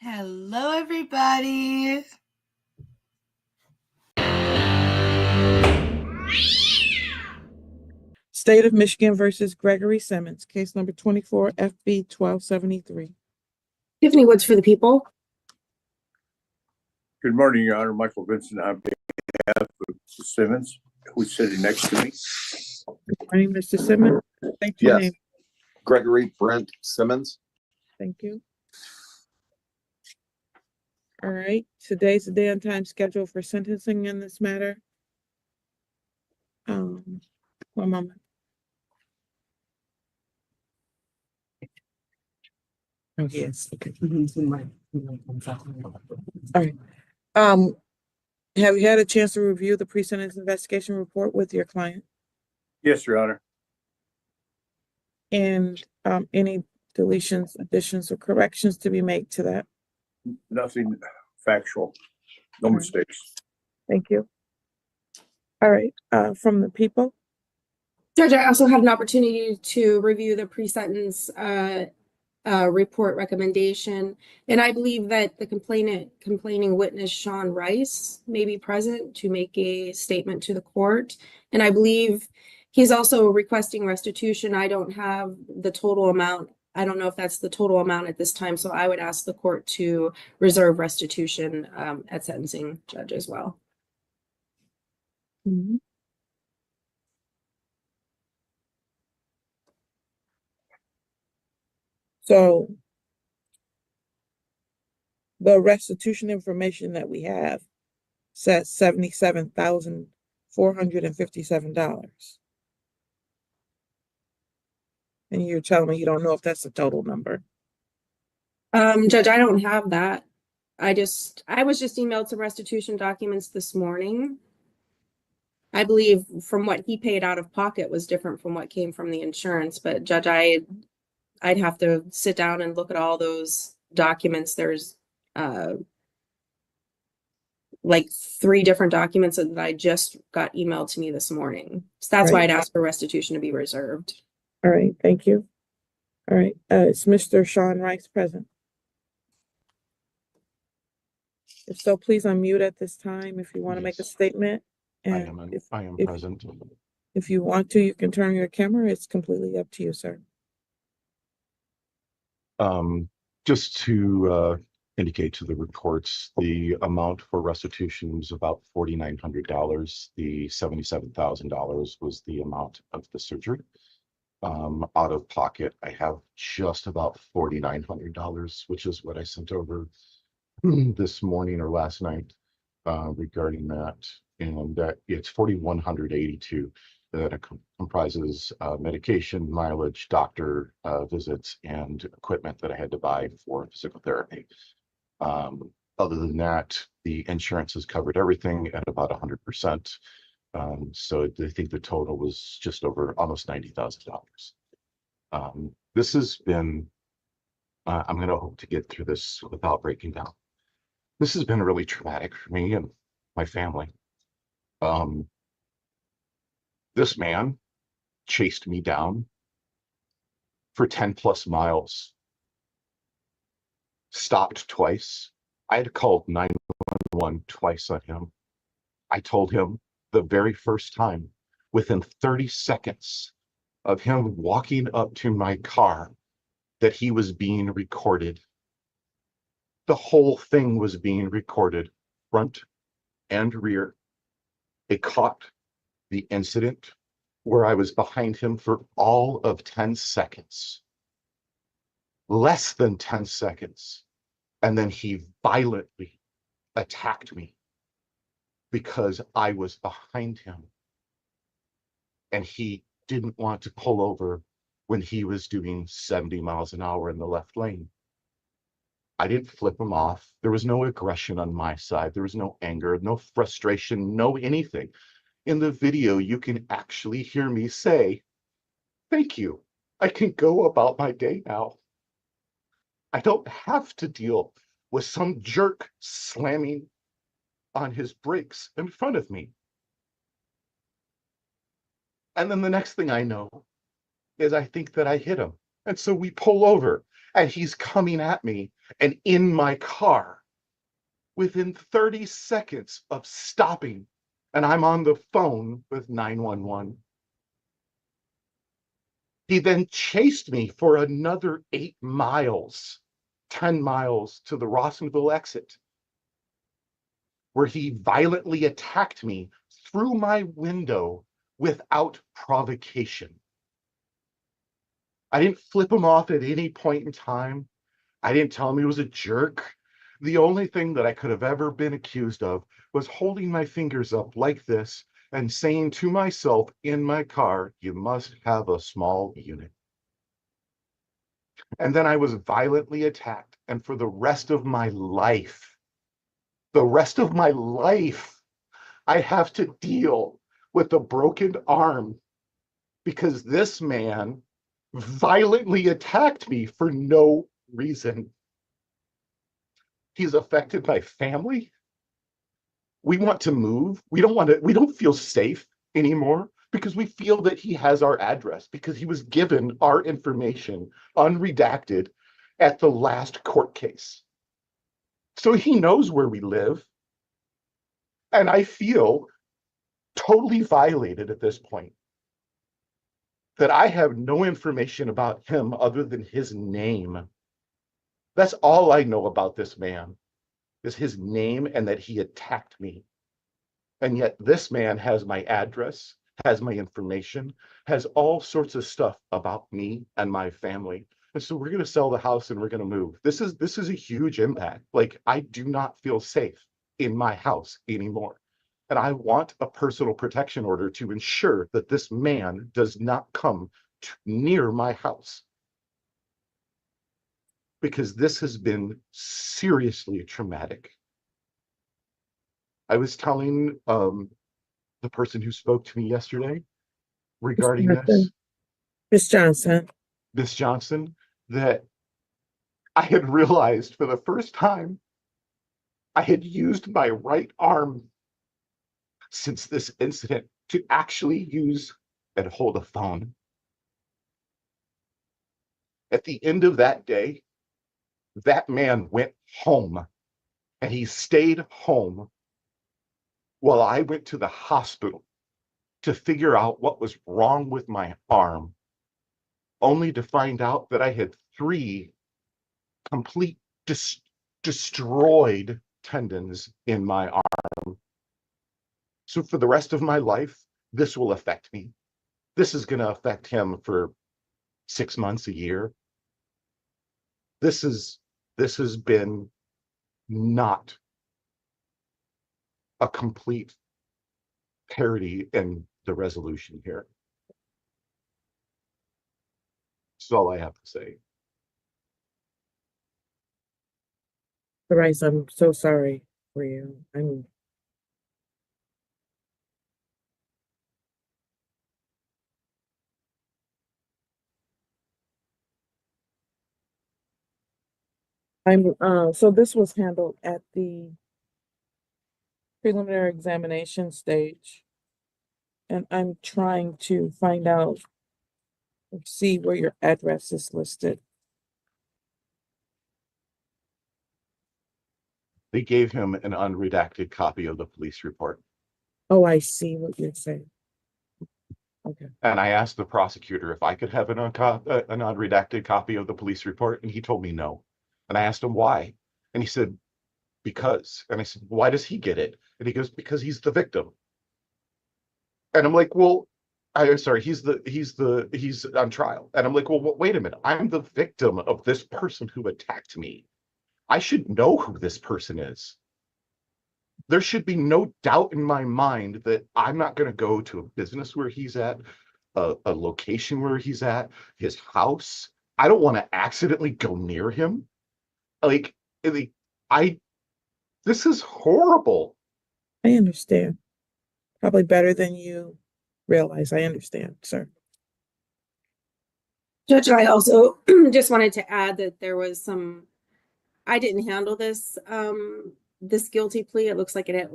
Hello, everybody. State of Michigan versus Gregory Simmons, case number 24 FB 1273. Tiffany Woods for the people. Good morning, Your Honor. Michael Vincent on behalf of Mr. Simmons, who's sitting next to me. Good morning, Mr. Simmons. Thank you. Yes. Gregory Brent Simmons. Thank you. All right. Today's the day and time scheduled for sentencing in this matter. One moment. Oh, yes. Okay. All right. Have you had a chance to review the pre-sentence investigation report with your client? Yes, Your Honor. And any deletions, additions, or corrections to be made to that? Nothing factual. No mistakes. Thank you. All right. From the people. Judge, I also had an opportunity to review the pre-sentence report recommendation, and I believe that the complaining witness, Sean Rice, may be present to make a statement to the court. And I believe he's also requesting restitution. I don't have the total amount. I don't know if that's the total amount at this time, so I would ask the court to reserve restitution at sentencing, Judge, as well. Mm-hmm. So the restitution information that we have says $77,457. And you're telling me you don't know if that's the total number. Judge, I don't have that. I was just emailed some restitution documents this morning. I believe from what he paid out of pocket was different from what came from the insurance, but Judge, I'd have to sit down and look at all those documents. There's like 3 different documents that I just got emailed to me this morning. So that's why I'd ask for restitution to be reserved. All right, thank you. All right, is Mr. Sean Rice present? If so, please unmute at this time if you want to make a statement. And I am present. If you want to, you can turn your camera. It's completely up to you, sir. Just to indicate to the reports, the amount for restitution was about $4,900. The $77,000 was the amount of the surgery. Out of pocket, I have just about $4,900, which is what I sent over this morning or last night regarding that. And it's $4,182 that comprises medication, mileage, doctor visits, and equipment that I had to buy for physical therapy. Other than that, the insurance has covered everything at about 100%. So I think the total was just over almost $90,000. This has been, I'm going to hope to get through this without breaking down. This has been really traumatic for me and my family. This man chased me down for 10+ miles, stopped twice. I had called 911 twice on him. I told him the very first time, within 30 seconds of him walking up to my car, that he was being recorded. The whole thing was being recorded, front and rear. It caught the incident where I was behind him for all of 10 seconds, less than 10 seconds. And then he violently attacked me because I was behind him. And he didn't want to pull over when he was doing 70 miles an hour in the left lane. I didn't flip him off. There was no aggression on my side. There was no anger, no frustration, no anything. In the video, you can actually hear me say, "Thank you. I can go about my day now. I don't have to deal with some jerk slamming on his brakes in front of me." And then the next thing I know is I think that I hit him. And so we pull over and he's coming at me And in my car, within 30 seconds of stopping, and I'm on the phone with 911, he then chased me for another 8 miles, 10 miles to the Rawsonville exit, where he violently attacked me through my window without provocation. I didn't flip him off at any point in time. I didn't tell him he was a jerk. The only thing that I could have ever been accused of was holding my fingers up like this and saying to myself in my car, you must have a small unit. And then I was violently attacked. And for the rest of my life, I have to deal with a broken arm because this man violently attacked me for no reason. He's affected my family. We want to move. We don't feel safe anymore because we feel that he has our address because he was given our information unredacted at the last court case. So he knows where we live. And I feel totally violated at this point that I have no information about him other than his name. That's all I know about this man is his name and that he attacked me. And yet this man has my address, has my information, has all sorts of stuff about me and my family. And so we're going to sell the house and we're going to move. This is a huge impact. Like, I do not feel safe in my house anymore. And I want a personal protection order to ensure that this man does not come near my house. Because this has been seriously traumatic. I was telling the person who spoke to me yesterday regarding this, Miss Johnson. Miss Johnson, that I had realized for the first time I had used my right arm since this incident to actually use and hold a phone. At the end of that day, that man went home and he stayed home while I went to the hospital to figure out what was wrong with my arm, only to find out that I had 3 complete destroyed tendons in my arm. So for the rest of my life, this will affect me. This is going to affect him for 6 months, a year. This has been not a complete parity in the resolution here. That's all I have to say. Bryce, I'm so sorry for you. So this was handled at the preliminary examination stage. And I'm trying to find out, see where your address is listed. They gave him an unredacted copy of the police report. Oh, I see what you're saying. Okay. And I asked the prosecutor if I could have an unredacted copy of the police report, and he told me no. And I asked him why, and he said, because. And I said, why does he get it? And he goes, because he's the victim. And I'm like, well, I'm sorry, he's on trial. And I'm like, well, wait a minute. I'm the victim of this person who attacked me. I should know who this person is. There should be no doubt in my mind that I'm not going to go to a business where he's at, a location where he's at, his house. I don't want to accidentally go near him. Like, this is horrible. I understand. Probably better than you realize. I understand, sir. Judge, I also just wanted to add that there was I didn't handle this guilty plea. It looks like it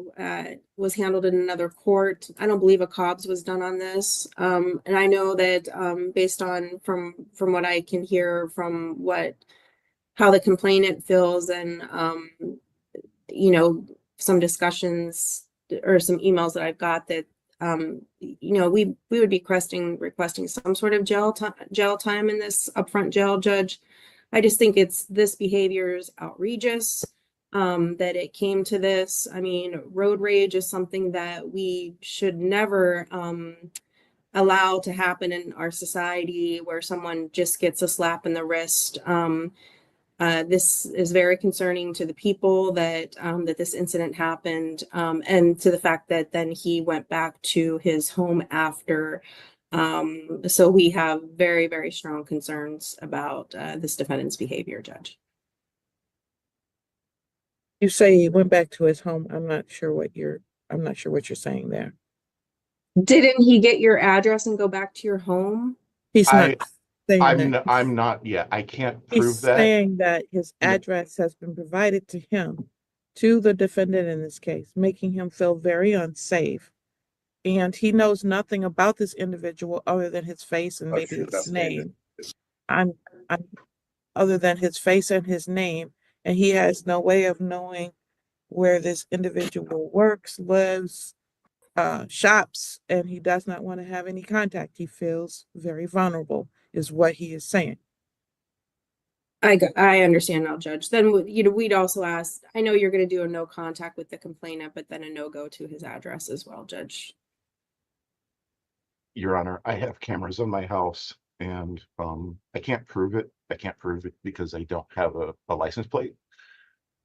was handled in another court. I don't believe a Cobb's was done on this. And I know that based on from what I can hear from what how the complainant feels, and you know, some discussions or some emails that I've got that you know, we would be requesting some sort of jail time in this upfront jail, Judge. I just think this behavior is outrageous, that it came to this. I mean, road rage is something that we should never allow to happen in our society, where someone just gets a slap in the wrist. This is very concerning to the people that that this incident happened, and to the fact that then he went back to his home after. So we have very, very strong concerns about this defendant's behavior, Judge. You say he went back to his home. I'm not sure what you're saying there. Didn't he get your address and go back to your home? He's not saying that. I'm not yet. I can't He's prove that. saying that his Yeah. address has been provided to him, to the defendant in this case, making him feel very unsafe. And he knows nothing about this individual other than his face and maybe his name. I'm other than his face and his name, and he has no way of knowing where this individual works, lives, shops, and he does not want to have any contact. He feels very vulnerable, is what he is saying. I understand now, Judge. Then, you know, we'd also ask, I know you're going to do a no contact with the complainant, but then a no go to his address as well, Judge. Your Honor, I have cameras in my house, and I can't prove it. I can't prove it because I don't have a license plate.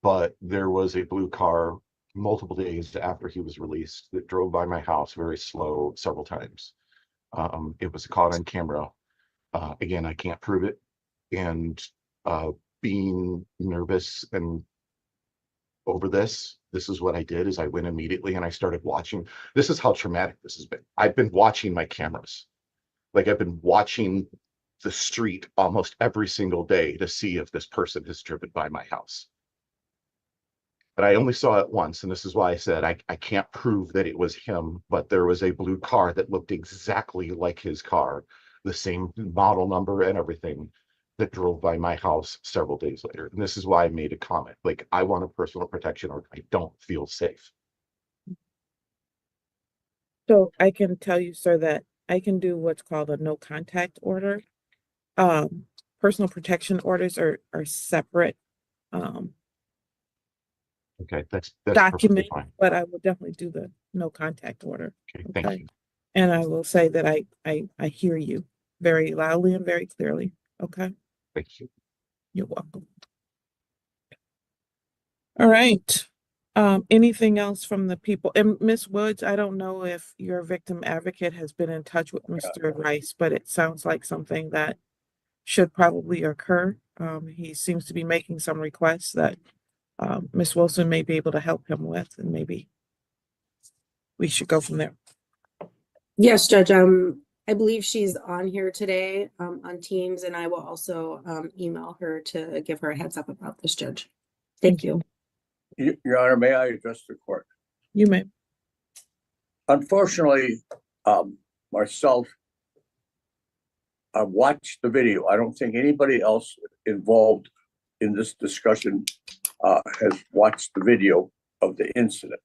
But there was a blue car multiple days after he was released that drove by my house very slow several times. It was caught on camera. Again, I can't prove it. And being nervous and over this is what I did, is I went immediately and I started watching. This is how traumatic this has been. I've been watching my cameras. Like, I've been watching the street almost every single day to see if this person has driven by my house. But I only saw it once, and this is why I said I can't prove that it was him, but there was a blue car that looked exactly like his car, the same model number and everything, that drove by my house several days later. And this is why I made a comment. Like, I want a personal protection order. I don't feel safe. So I can tell you, sir, that I can do what's called a no contact order. Personal protection orders are separate Okay, that's document, perfectly fine. but I will definitely do the no contact order. Okay, thank you. And I will say that I hear you very loudly and very clearly. Okay. Thank you. You're welcome. All right. Anything else from the people? And Ms. Woods, I don't know if your victim advocate has been in touch with Mr. Rice, but it sounds like something that should probably occur. He seems to be making some requests that Ms. Wilson may be able to help him with, and maybe we should go from there. Yes, Judge. I believe she's on here today on Teams, and I will also email her to give her a heads up about this, Judge. Thank you. Your Honor, may I address the court? You may. Unfortunately, myself, I watched the video. I don't think anybody else involved in this discussion has watched the video of the incident.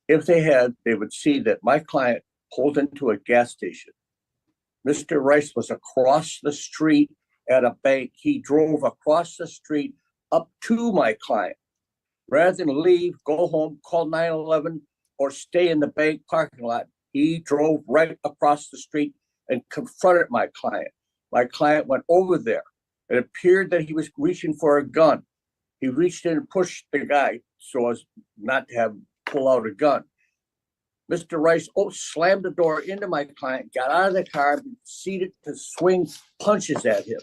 If they had, they would see that my client pulled into a gas station. Mr. Rice was across the street at a bank. He drove across the street up to my client. Rather than leave, go home, call 911, or stay in the bank parking lot, he drove right across the street and confronted my client. My client went over there. It appeared that he was reaching for a gun. He reached in and pushed the guy so as not to have pull out a gun. Mr. Rice slammed the door into my client, got out of the car, proceeded to swing punches at him,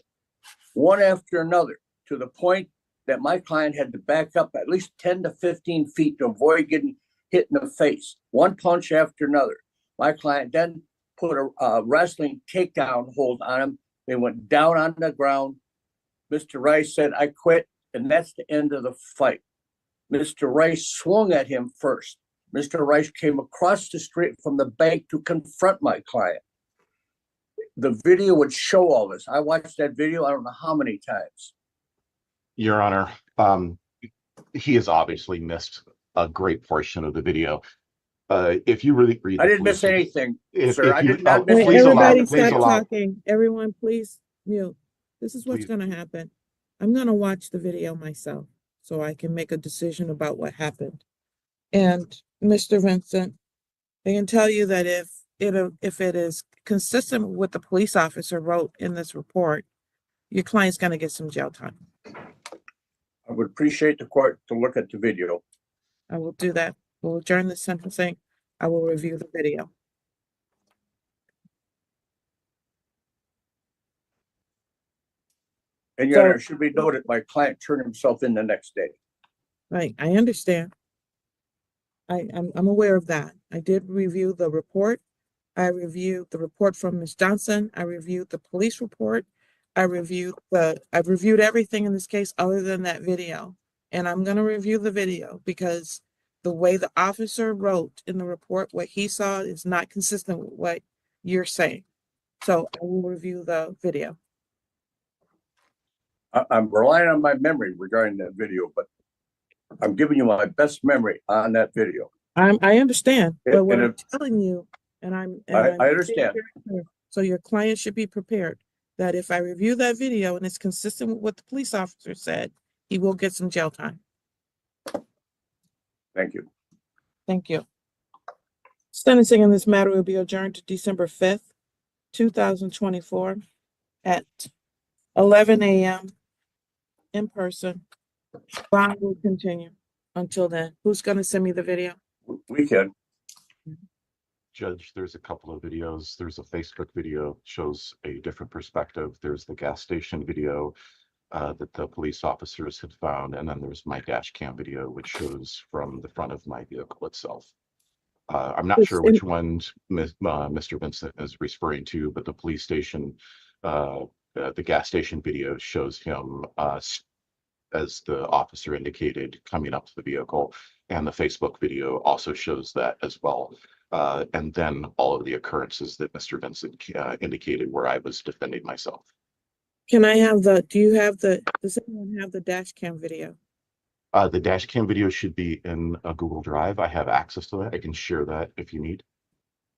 one after another, to the point that my client had to back up at least 10 to 15 feet to avoid getting hit in the face, one punch after another. My client then put a wrestling takedown hold on him. They went down on the ground. Mr. Rice said, "I quit," and that's the end of the fight. Mr. Rice swung at him first. Mr. Rice came across the street from the bank to confront my client. The video would show all this. I watched that video, I don't know how many times. Your Honor, he has obviously missed a great portion of the video. If you really read I the didn't miss police- anything, if sir. I you- did not oh, miss Wait, please anything. allow- everybody please stop allow- talking. Everyone, please mute. This is what's Please. gonna happen. I'm gonna watch the video myself so I can make a decision about what happened. And Mr. Vincent, I can tell you that if it is consistent with what the police officer wrote in this report, your client's gonna get some jail time. I would appreciate the court to look at the video. I will do that. We'll adjourn the sentencing. I will review the video. And Your Honor, it should be noted, my client turned himself in the next day. Right, I understand. I'm aware of that. I did review the report. I reviewed the report from Ms. Johnson. I reviewed the police report. I've reviewed everything in this case other than that video. And I'm gonna review the video because the way the officer wrote in the report, what he saw is not consistent with what you're saying. So I will review the video. I'm relying on my memory regarding that video, but I'm giving you my best memory on that video. I understand, And- but what and I'm telling you, and I'm I being understand. very clear, so your client should be prepared that if I review that video and it's consistent with what the police officer said, he will get some jail time. Thank you. Thank you. Sentencing in this matter will be adjourned to December 5th, 2024 at 11 a.m. in person. Bond will continue until then. Who's going to send me the video? We can. Judge, there's a couple of videos. There's a Facebook video shows a different perspective. There's the gas station video that the police officers had found, and then there's my dash cam video, which shows from the front of my vehicle itself. I'm not sure which ones Mr. Vincent is referring to, but the police station, the gas station video shows him as the officer indicated coming up to the vehicle, and the Facebook video also shows that as well. And then all of the occurrences that Mr. Vincent indicated where I was defending myself. Can I have does anyone have the dash cam video? The dash cam video should be in a Google Drive. I have access to that. I can share that if you need.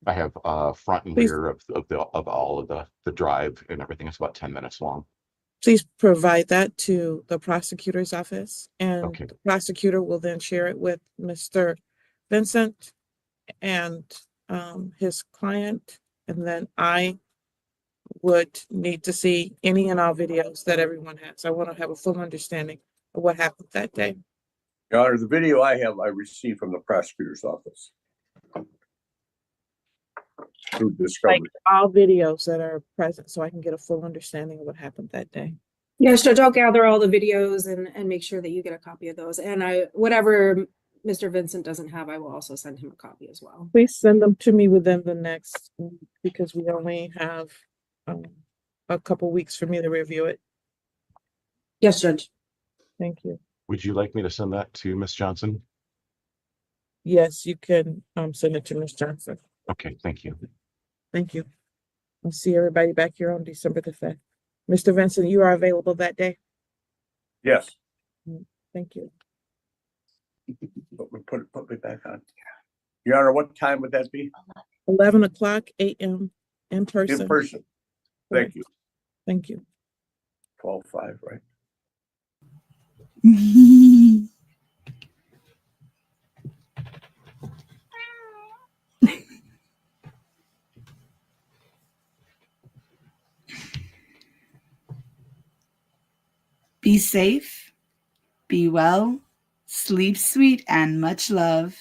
I have front and Please. rear of all of the drive and everything. It's about 10 minutes long. Please provide that to the prosecutor's office, and Okay. the prosecutor will then share it with Mr. Vincent and his client, and then I would need to see any and all videos that everyone has. I want to have a full understanding of what happened that day. Your Honor, the video I have, I received from the prosecutor's office. Through Like discovery. all videos that are present, so I can get a full understanding of what happened that day. Yes, Judge, I'll gather all the videos and make sure that you get a copy of those. And whatever Mr. Vincent doesn't have, I will also send him a copy as well. Please send them to me within the next week because we only have a couple weeks for me to review it. Yes, Judge. Thank you. Would you like me to send that to Ms. Johnson? Yes, you can send it to Ms. Johnson. Okay, thank you. Thank you. I'll see everybody back here on December the 5th. Mr. Vincent, you are available that day? Yes. Thank you. But we put me back on. Your Honor, what time would that be? 11 o'clock a.m. in person. In person. Thank you. Thank you. 12/5, right? Be safe, be well, sleep sweet, and much love.